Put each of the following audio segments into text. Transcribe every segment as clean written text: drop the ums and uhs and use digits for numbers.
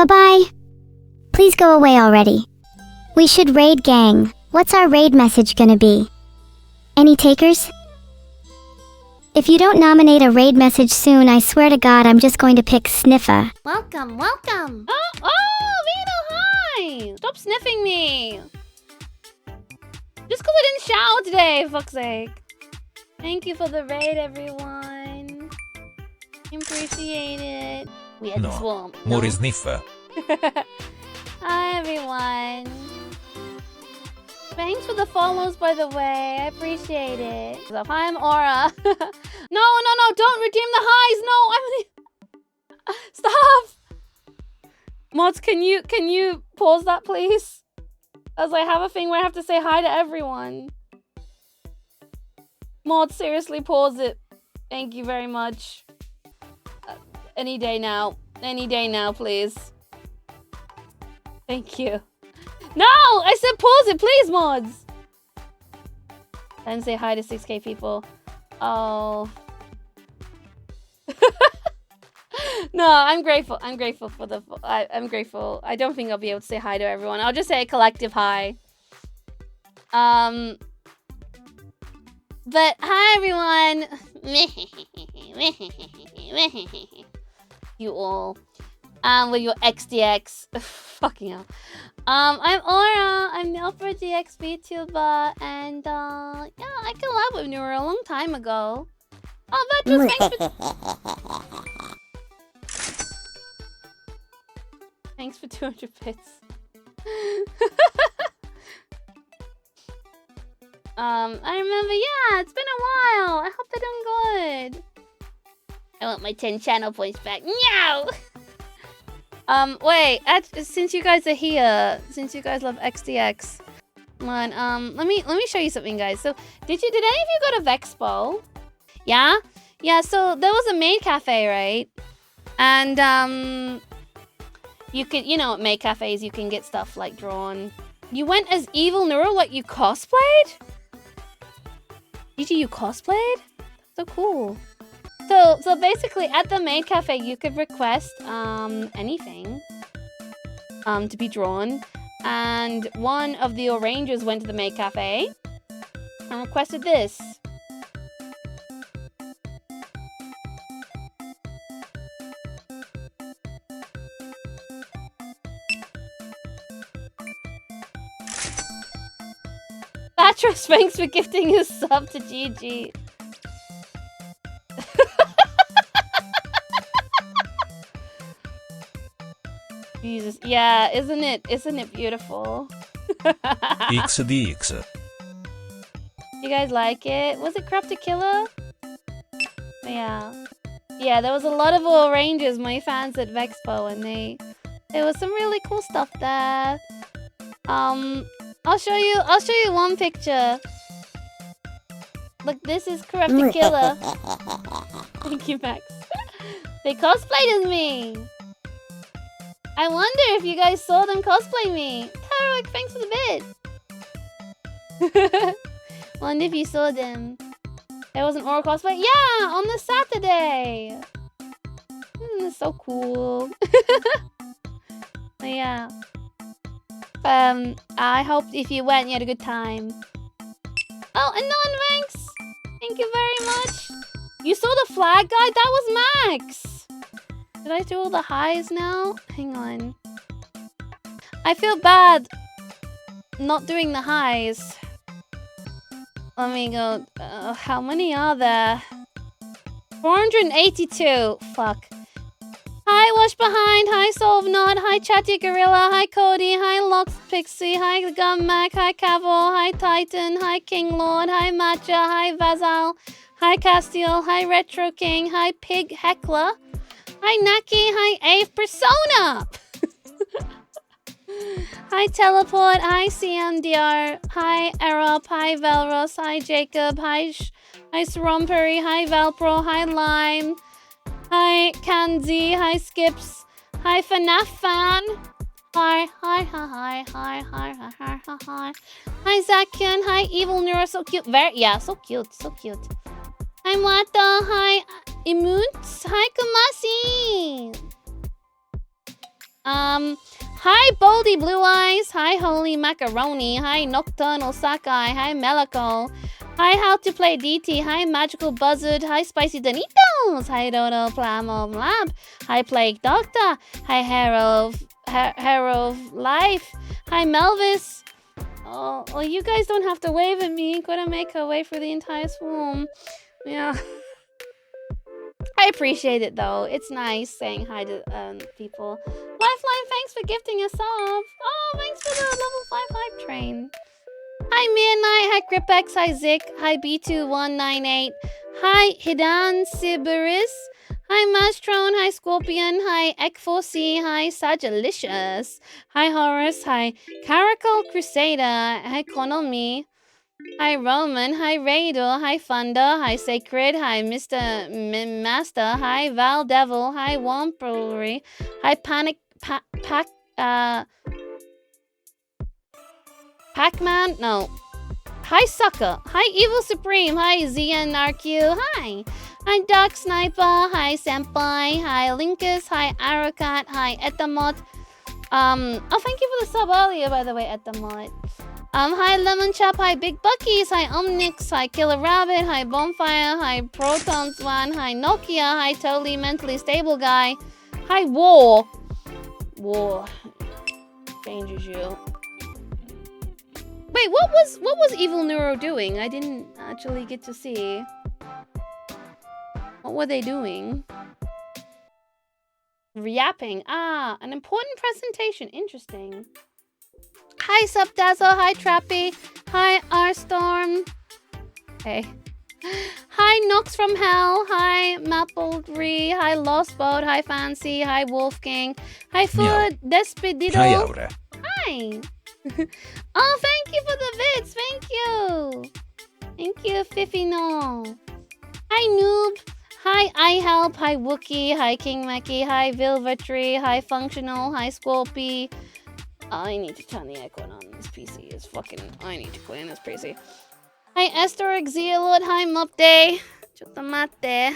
Bye-bye. Please go away already. We should raid, gang. What's our raid message gonna be? Any takers? If you don't nominate a raid message soon, I swear to God, I'm just going to pick Sniffa. Welcome, welcome. Oh, Vedal, hi. Stop sniffing me. Just because I didn't shower today, for fuck's sake. Thank you for the raid, everyone. Appreciate it. We had the swamp. More is Sniffa. Hi, everyone. Thanks for the follows, by the way. I appreciate it. So, hi, I'm Aura. No, don't redeem the highs. No, Stop. Mods, can you pause that, please? As I have a thing where I have to say hi to everyone. Mods, seriously, pause it. Thank you very much. Any day now. Any day now, please. Thank you. No! I said pause it, please, mods! And say hi to 6k people. Oh. No, I'm grateful. I'm grateful for the... I'm grateful. I don't think I'll be able to say hi to everyone. I'll just say a collective hi. But hi, everyone. You all. With your XDX. Fucking hell. I'm Aura. I'm the Opera DX VTuber. And, yeah, I collabed with Neuro a long time ago. Oh, Virtuous, thanks for... Thanks for 200 bits. I remember, yeah, it's been a while. I hope they're doing good. I want my 10 channel points back. No! Wait, since you guys are here, since you guys love XDX, come on, let me show you something, guys. So, did any of you go to Vexpo? Yeah? Yeah, so there was a maid cafe, right? And, you could, you know, at maid cafes, you can get stuff, like, drawn. You went as Evil Neuro, like, you cosplayed? You cosplayed? So cool. So basically, at the maid cafe, you could request anything to be drawn. And one of the Orangers went to the maid cafe and requested this. Patros, thanks for gifting his sub to GG. Jesus, yeah, isn't it beautiful? XDX. You guys like it? Was it Corrupted Killer? Yeah. Yeah, there was a lot of all Rangers, my fans at Vexpo, and there was some really cool stuff there. I'll show you one picture. Look, this is Corrupted Killer. Thank you, Max. They cosplayed as me. I wonder if you guys saw them cosplay me. Tarek, thanks for the bit. Wonder if you saw them. There was an Aura cosplay? Yeah, on the Saturday. Isn't this so cool? Yeah. I hope if you went, you had a good time. Oh, Anon, thanks. Thank you very much. You saw the flag guy? That was Max. Did I do all the highs now? Hang on. I feel bad not doing the highs. Let me go. How many are there? 482. Fuck. Hi, Wash Behind. Hi, Solvenod. Hi, Chatty Gorilla. Hi, Cody. Hi, Lox Pixie. Hi, Gummac. Hi, Cavil. Hi, Titan. Hi, King Lord. Hi, Matcha. Hi, Vazal. Hi, Castiel. Hi, Retro King. Hi, Pig Heckler. Hi, Naki. Hi, Ave Persona. Hi, Teleport. Hi, CMDR. Hi, Erop. Hi, Velros. Hi, Jacob. Hi, Sromperi. Hi, Velpro. Hi, Lime. Hi, Kanzi. Hi, Skips. Hi, FNAF Fan. Hi. Hi, Zakian. Hi, Evil Neuro. So cute. Yeah, so cute. Hi, Mata. Hi, Imuts. Hi, Kamasi. Hi Baldy Blue Eyes, hi Holy Macaroni, hi Nocturnal Sakai, hi Melaco, hi How to Play DT, hi Magical Buzzard, hi Spicy Donitos, hi Dodo Plamo Lab, hi Plague Doctor, hi Hero of Life, hi Melvis. Oh, well, you guys don't have to wave at me. Gonna make a way for the entire swarm. Yeah. I appreciate it though. It's nice saying hi to people. Lifeline, thanks for gifting us off. Oh, thanks for the level 5 train. Hi Midnight, hi Gripex, hi Zik, hi B2198, hi Hidan Sibiris, hi Mastron, hi Scorpion, hi Ek4C, hi Sagalicious, hi Horus, hi Caracal Crusader, hi Konomi. Hi Roman, hi Raidel, hi Funda, hi Sacred, hi Mr. Master, hi Val Devil, hi Wampery, hi Pac-Man, no. Hi Sucker, hi Evil Supreme, hi ZNRQ, hi. Hi Dark Sniper, hi Senpai, hi Linkus, hi Arocat, hi Etamot. Oh, thank you for the sub earlier, by the way, Etamot. Hi Lemon Chop, hi Big Buckies, hi Omnix, hi Killer Rabbit, hi Bonfire, hi Proton Swan, hi Nokia, hi Totally Mentally Stable Guy, hi War. War changes you. Wait, what was Evil Neuro doing? I didn't actually get to see. What were they doing? Reapping. Ah, an important presentation. Interesting. Hi Subdazzle, hi Trappy, hi R-Storm. Hey. Hi Nox from Hell, hi Mapledry, hi Lost Boat, hi Fancy, hi Wolfgang, hi Food, Despedido. Hi Aura. Hi. Oh, thank you for the bits, thank you. Thank you, Fifino. Hi Noob, hi iHelp, hi Wookie, hi King Mackie, hi Vilvertree, hi Functional, hi Scorpy. I need to turn the aircon on. This PC is fucking... I need to clean this PC. Hi, Esther Exealot. Hi, Mopday. Chutamate.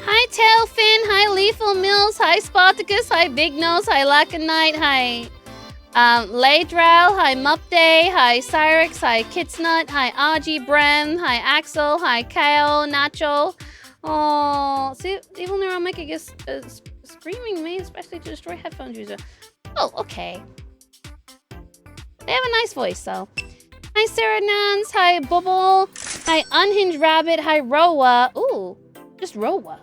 Hi, Tailfin. Hi, Lethal Mills. Hi, Spartacus. Hi, Big Nose. Hi, Lacanite. Hi... Laydral, hi Mupday, hi Cyrix, hi Kitsnut, hi RG Brem, hi Axel, hi Kale, Nacho. Oh, see, Evil Neural Maker is screaming me, especially to destroy headphones user. Oh, okay. They have a nice voice, though. Hi Serenans, hi Bubble, hi Unhinged Rabbit, hi Rowa. Ooh, just Rowa.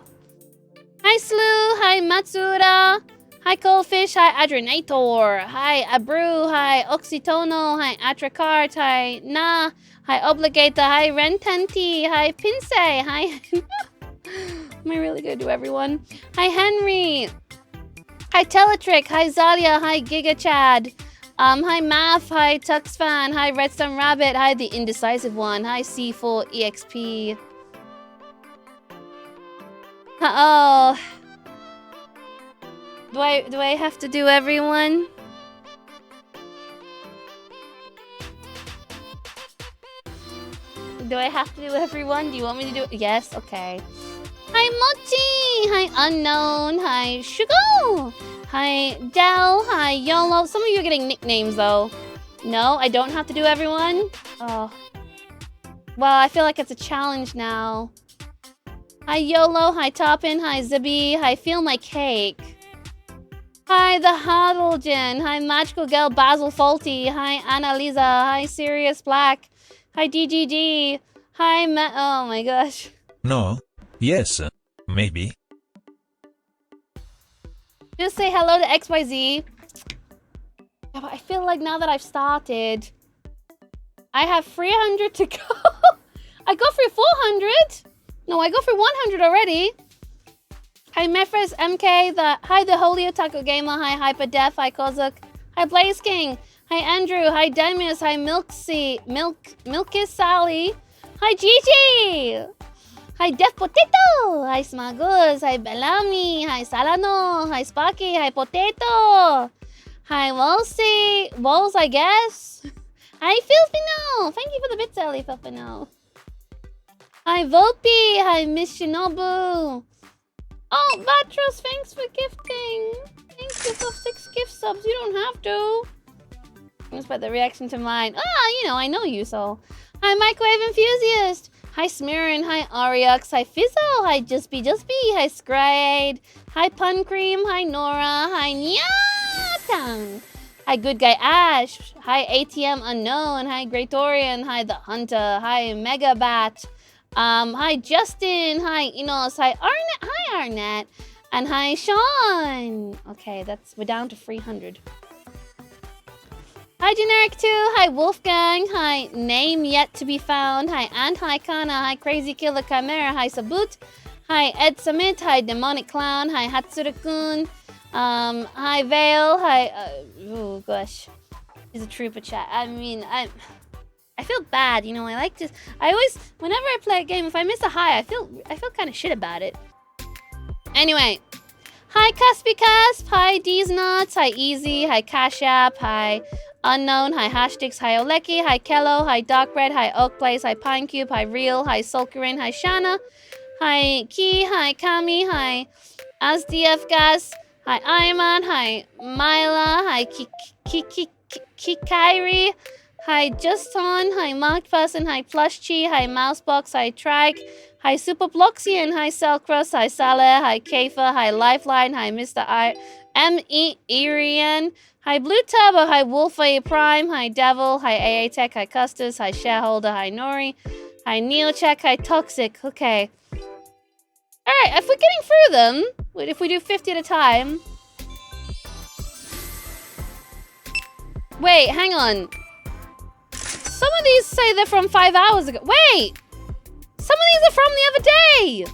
Hi Slew, hi Matsuda. Hi Coldfish, hi Adrenator, hi Abru, hi Oxytono, hi Atracart, hi Na, hi Obligator, hi Rentanti, hi Pinsay, hi... Am I really gonna do everyone? Hi Henry, hi Teletrick, hi Zalia, hi Giga Chad, hi Math, hi Tuxfan, hi Redstone Rabbit, hi The Indecisive One, hi C4EXP. Oh... Do I have to do everyone? Do I have to do everyone? Do you want me to do it? Yes, okay. Hi Mochi! Hi Unknown! Hi Shugo! Hi Del! Hi YOLO! Some of you are getting nicknames though. No, I don't have to do everyone? Oh. Well, I feel like it's a challenge now. Hi YOLO! Hi Toppin! Hi Zibby! Hi Feel My Cake! Hi, the Hadalgen. Hi, Magical Girl Basil Faulty. Hi, Annalisa. Hi, Sirius Black. Hi, DGG. Hi, oh my gosh. No. Yes. Maybe. Just say hello to XYZ. Yeah, but I feel like now that I've started, I have 300 to go. I go through 400. No, I go through 100 already. Hi Mephras MK, hi the Holy Otaku Gamer, hi Hyperdef, hi Kozuk, hi Blaze King, hi Andrew, hi Demus, hi Milkis Sally, hi Gigi, hi Def Potato, hi Smaguz, hi Bellamy, hi Salano, hi Sparky, hi Potato, Hi, Wolsey. Wolves, I guess. Hi, Filfino. Thank you for the bits, Ellie, Filfino. Hi, Volpe. Hi, Miss Shinobu. Oh, Vatros, thanks for gifting. Thank you for 6 gift subs. You don't have to. Let's put the reaction to mine. You know, I know you, so. Hi, Microwave Enthusiast. Hi, Smirren. Hi, Ariox. Hi, Fizzle. Hi, Just Be. Hi, Scrade. Hi, Pun Cream. Hi, Nora. Hi, Nyatang. Hi, Good Guy Ash. Hi, ATM Unknown. Hi, Greatorian. Hi, The Hunter. Hi, Megabat. Hi, Justin. Hi, Enos. Hi, Arnett. Hi, Arnett. And hi, Sean. Okay, we're down to 300. Hi, Generic 2. Hi, Wolfgang. Hi, Name Yet to Be Found. Hi, and hi, Kana. Hi, Crazy Killer Chimera. Hi, Sabut. Hi, Ed Summit. Hi, Demonic Clown. Hi, Hatsura-kun. Hi, Vale. Hi, oh gosh. He's a trooper chat. I mean, I feel bad, you know, I always, whenever I play a game, if I miss a hi, I feel kind of shit about it. Anyway. Hi, Cuspy Cusp. Hi, D's Nuts. Hi, Easy. Hi, Cash App. Hi, Unknown. Hi, Hashtics. Hi, Oleki. Hi, Kello. Hi, Dark Red. Hi, Oak Place. Hi, Pine Cube. Hi, Real. Hi, Sulkerin. Hi, Shana. Hi, Key. Hi, Kami. Hi, AsDF Gas. Hi, Ayman. Hi, Myla. Hi, Kikairi. Hi, Juston. Hi, Marked Person. Hi, Plushchi. Hi, Mousebox. Hi, Trike. Hi, Super Bloxian. Hi, Cellcrust. Hi, Saleh. Hi, Kafa. Hi, Lifeline. Hi, Mr. M.E. Irian. Hi, Blue Turbo. Hi, Wolfie Prime. Hi, Devil. Hi, AA Tech. Hi, Custis. Hi, Shareholder. Hi, Nori. Hi, Neocheck. Hi, Toxic. Okay. Alright, if we're getting through them, if we do 50 at a time. Wait, hang on. Some of these say they're from 5 hours ago. Wait! Some of these are from the other day!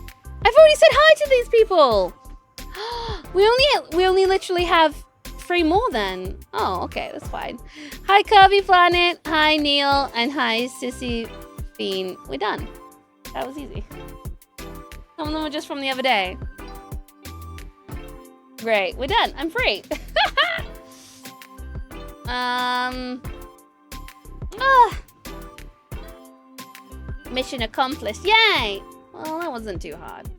I've already said hi to these people! We only literally have 3 more then. Oh, okay, that's fine. Hi, Kirby Planet. Hi, Neil. And hi, Sissy Fiend. We're done. That was easy. Some of them were just from the other day. Great, we're done. I'm free. Mission accomplished. Yay! Well, that wasn't too hard.